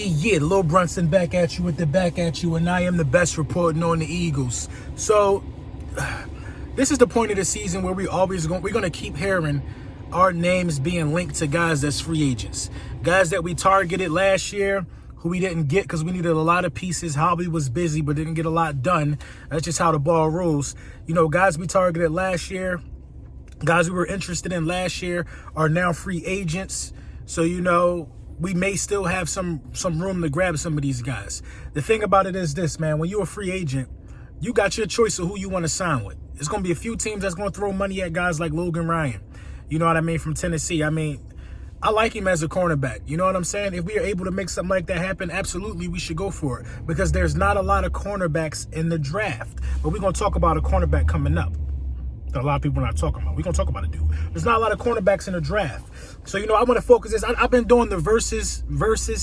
Yeah, Lil Brunson back at you with the back at you, and I am the best reporting on the Eagles. So, this is the point of the season where we're going to keep hearing our names being linked to guys that's free agents. Guys that we targeted last year, who we didn't get because we needed a lot of pieces. Hobby was busy, but didn't get a lot done. That's just how the ball rolls. You know, guys we targeted last year, guys we were interested in last year are now free agents. So, you know, we may still have some room to grab some of these guys. The thing about it is this, man. When you're a free agent, you got your choice of who you want to sign with. It's going to be a few teams that's going to throw money at guys like Logan Ryan. You know what I mean? From Tennessee. I mean, I like him as a cornerback. You know what I'm saying? If we are able to make something like that happen, absolutely, we should go for it. Because there's not a lot of cornerbacks in the draft. But we're going to talk about a cornerback coming up that a lot of people are not talking about. We're going to talk about it, dude. There's not a lot of cornerbacks in the draft. So, you know, I want to focus this. I've been doing the versus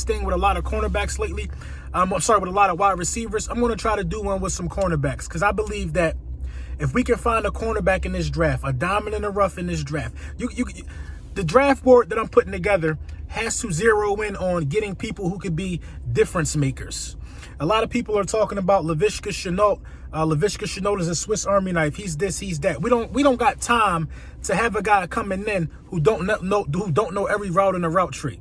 thing with a lot of cornerbacks lately. With a lot of wide receivers. I'm going to try to do one with some cornerbacks because I believe that if we can find a cornerback in this draft, a diamond in the rough in this draft, the draft board that I'm putting together has to zero in on getting people who could be difference makers. A lot of people are talking about Laviska Shenault. Laviska Shenault is a Swiss Army knife. He's this, he's that. We don't got time to have a guy coming in who don't know every route in the route tree.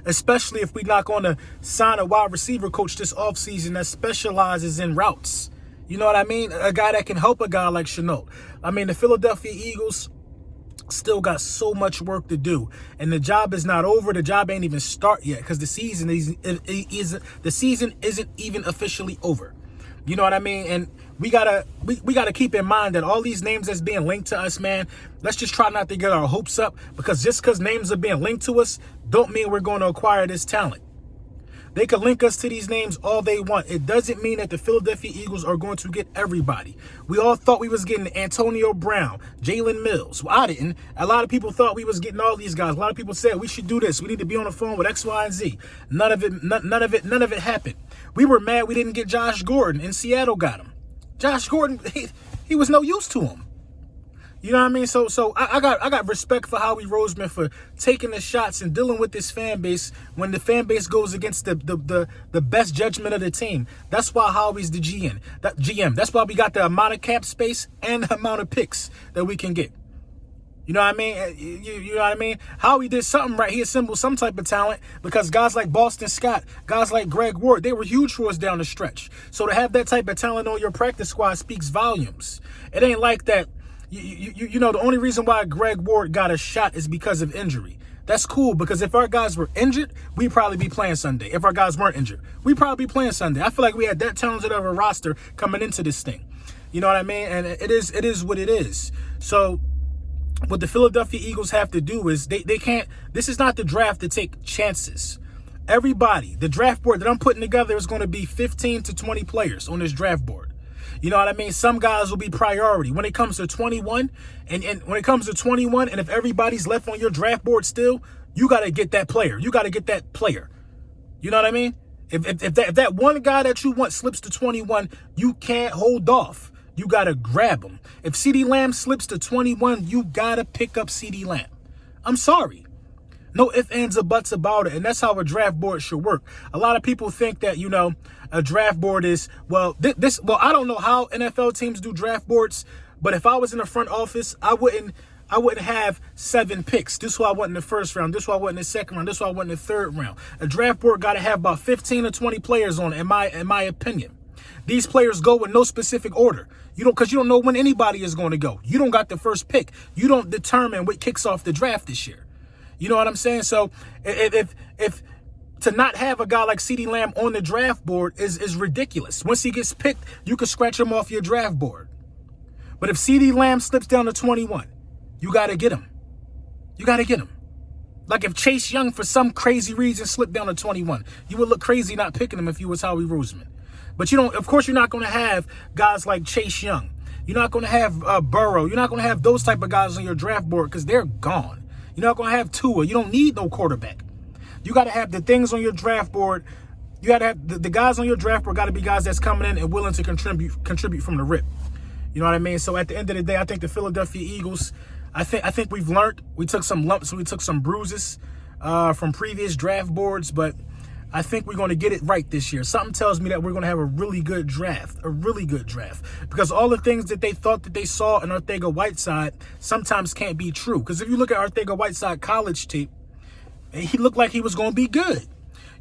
Especially if we're not going to sign a wide receiver coach this offseason that specializes in routes. You know what I mean? A guy that can help a guy like Shenault. I mean, the Philadelphia Eagles still got so much work to do, and the job is not over. The job ain't even start yet because the season isn't even officially over. You know what I mean? And we gotta keep in mind that all these names that's being linked to us, man, let's just try not to get our hopes up, because just because names are being linked to us don't mean we're going to acquire this talent. They could link us to these names all they want. It doesn't mean that the Philadelphia Eagles are going to get everybody. We all thought we was getting Antonio Brown, Jalen Mills. Well, I didn't. A lot of people thought we was getting all these guys. A lot of people said we should do this. We need to be on the phone with X, Y, and Z. None of it happened. We were mad we didn't get Josh Gordon, and Seattle got him. Josh Gordon, he was no use to him. You know what I mean? So I got respect for Howie Roseman for taking the shots and dealing with this fan base when the fan base goes against the best judgment of the team. That's why Howie's the GM. That's why we got the amount of cap space and the amount of picks that we can get. You know what I mean? You know what I mean? Howie did something right. He assembled some type of talent because guys like Boston Scott, guys like Greg Ward, they were huge for us down the stretch. So to have that type of talent on your practice squad speaks volumes. It ain't like that. You know, the only reason why Greg Ward got a shot is because of injury. That's cool, because if our guys were injured, we'd probably be playing Sunday. If our guys weren't injured, we'd probably be playing Sunday. I feel like we had that talented of a roster coming into this thing. You know what I mean? And it is what it is. So what the Philadelphia Eagles have to do is they can't, this is not the draft to take chances. Everybody, the draft board that I'm putting together is going to be 15 to 20 players on this draft board. You know what I mean? Some guys will be priority when it comes to 21. And when it comes to 21, and if everybody's left on your draft board still, you got to get that player. You got to get that player. You know what I mean? If that one guy that you want slips to 21, you can't hold off. You got to grab him. If CeeDee Lamb slips to 21, you got to pick up CeeDee Lamb. I'm sorry. No ifs, ands, or buts about it. And that's how a draft board should work. A lot of people think that, you know, a draft board is, well, I don't know how NFL teams do draft boards, but if I was in the front office, I wouldn't have 7 picks. This is who I want in the first round. This is who I want in the second round. This is who I want in the third round. A draft board got to have about 15 or 20 players on it, in my opinion. These players go in no specific order. Because you don't know when anybody is going to go. You don't got the first pick. You don't determine what kicks off the draft this year. You know what I'm saying? So if to not have a guy like CeeDee Lamb on the draft board is ridiculous. Once he gets picked, you can scratch him off your draft board. But if CeeDee Lamb slips down to 21, you got to get him. You got to get him. Like if Chase Young, for some crazy reason, slipped down to 21, you would look crazy not picking him if you was Howie Roseman. But of course, you're not going to have guys like Chase Young. You're not going to have Burrow. You're not going to have those type of guys on your draft board because they're gone. You're not going to have Tua. You don't need no quarterback. You got to have the things on your draft board. You got to have the guys on your draft board got to be guys that's coming in and willing to contribute from the rip. You know what I mean? So at the end of the day, I think the Philadelphia Eagles, I think we've learned. We took some lumps. We took some bruises from previous draft boards, but I think we're going to get it right this year. Something tells me that we're going to have a really good draft, because all the things that they thought that they saw in Arcega-Whiteside sometimes can't be true. Because if you look at Arcega-Whiteside college tape, he looked like he was going to be good.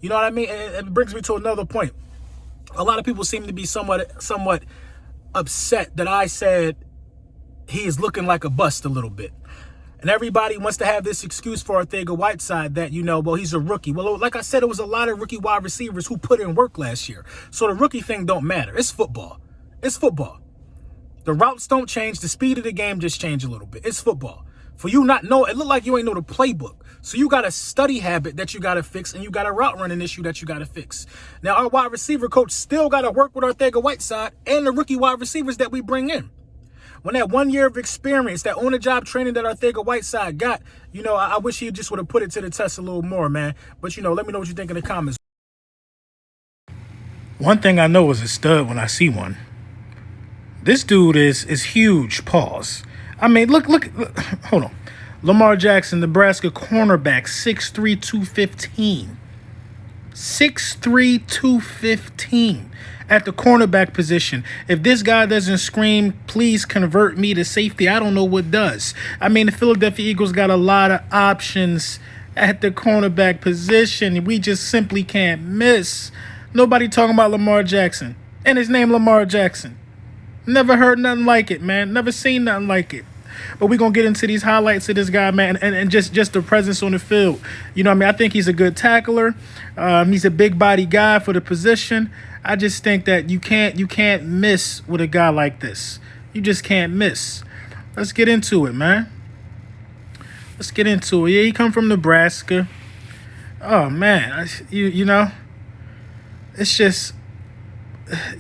You know what I mean? And it brings me to another point. A lot of people seem to be somewhat upset that I said he is looking like a bust a little bit. And everybody wants to have this excuse for Arcega-Whiteside that, well, he's a rookie. Well, like I said, it was a lot of rookie wide receivers who put in work last year. So the rookie thing don't matter. It's football. It's football. The routes don't change. The speed of the game just change a little bit. It's football. For you not know, it look like you ain't know the playbook. So you got a study habit that you got to fix, and you got a route running issue that you got to fix. Now, our wide receiver coach still got to work with Arcega-Whiteside and the rookie wide receivers that we bring in. When that 1 year of experience, that on-the-job training that Arcega-Whiteside got, I wish he just would have put it to the test a little more, man. But, let me know what you think in the comments. One thing I know is a stud when I see one. This dude is huge. Pause. I mean, look, hold on. Lamar Jackson, Nebraska cornerback, 6'3", 215. 6'3", 215 at the cornerback position. If this guy doesn't scream, please convert me to safety, I don't know what does. I mean, the Philadelphia Eagles got a lot of options at the cornerback position. We just simply can't miss. Nobody talking about Lamar Jackson. And his name Lamar Jackson. Never heard nothing like it, man. Never seen nothing like it. But we're going to get into these highlights of this guy, man, and just the presence on the field. I think he's a good tackler. He's a big body guy for the position. I just think that you can't miss with a guy like this. You just can't miss. Let's get into it, man. Let's get into it. Yeah, he come from Nebraska. Oh, man. It's just...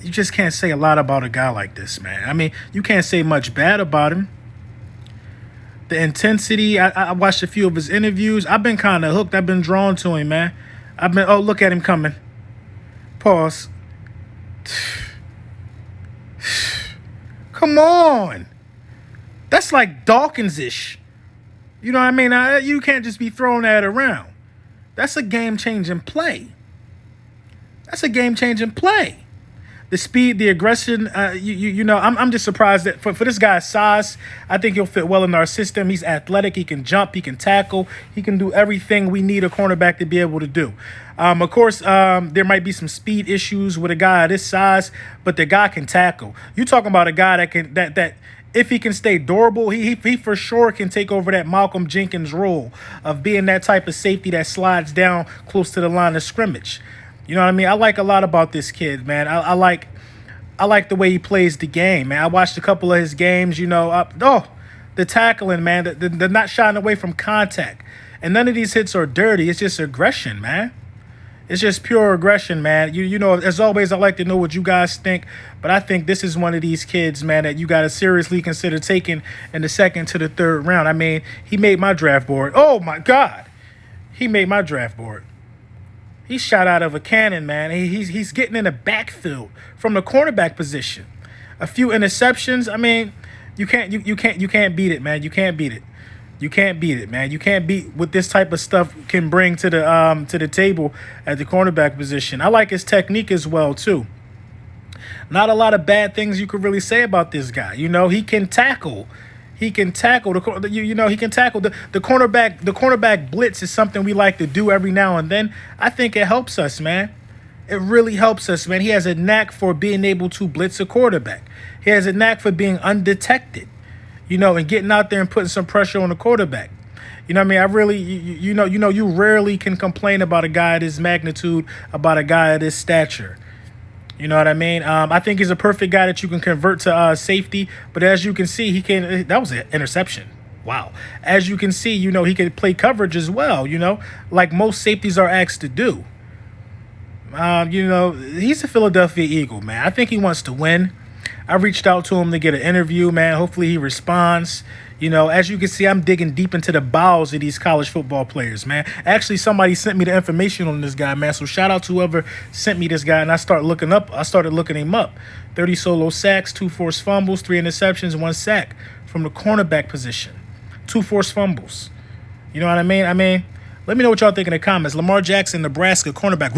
You just can't say a lot about a guy like this, man. I mean, you can't say much bad about him. The intensity, I watched a few of his interviews. I've been kind of hooked. I've been drawn to him, man. Oh, look at him coming. Pause. Come on. That's like Dawkins-ish. You know what I mean? You can't just be throwing that around. That's a game-changing play. The speed, the aggression, I'm just surprised that for this guy's size, I think he'll fit well in our system. He's athletic. He can jump. He can tackle. He can do everything we need a cornerback to be able to do. Of course, there might be some speed issues with a guy of this size, but the guy can tackle. You're talking about a guy that if he can stay durable, he for sure can take over that Malcolm Jenkins role of being that type of safety that slides down close to the line of scrimmage. You know what I mean? I like a lot about this kid, man. I like the way he plays the game, man. I watched a couple of his games, the tackling, man, the not shying away from contact. And none of these hits are dirty. It's just aggression, man. It's just pure aggression, man. As always, I like to know what you guys think. But I think this is one of these kids, man, that you got to seriously consider taking in the second to the third round. I mean, he made my draft board. Oh, my God. He made my draft board. He's shot out of a cannon, man. He's getting in the backfield from the cornerback position. A few interceptions. I mean, you can't beat it, man. You can't beat it, man. You can't beat what this type of stuff can bring to the table at the cornerback position. I like his technique as well too. Not a lot of bad things you could really say about this guy. He can tackle. He can tackle he can tackle the cornerback. The cornerback blitz is something we like to do every now and then. I think it helps us, man. It really helps us, man. He has a knack for being able to blitz a quarterback. He has a knack for being undetected, and getting out there and putting some pressure on the quarterback. You know what I mean? I really, you rarely can complain about a guy of this magnitude, about a guy of this stature. You know what I mean? I think he's a perfect guy that you can convert to safety. But as you can see, that was an interception. Wow. As you can see, he can play coverage as well, like most safeties are asked to do. He's a Philadelphia Eagle, man. I think he wants to win. I reached out to him to get an interview, man. Hopefully he responds. As you can see, I'm digging deep into the bowels of these college football players, man. Actually, somebody sent me the information on this guy, man. So shout out to whoever sent me this guy, and I started looking him up. 30 solo sacks, 2 forced fumbles, 3 interceptions, 1 sack from the cornerback position. 2 forced fumbles. You know what I mean? Let me know what y'all think in the comments. Lamar Jackson, Nebraska cornerback.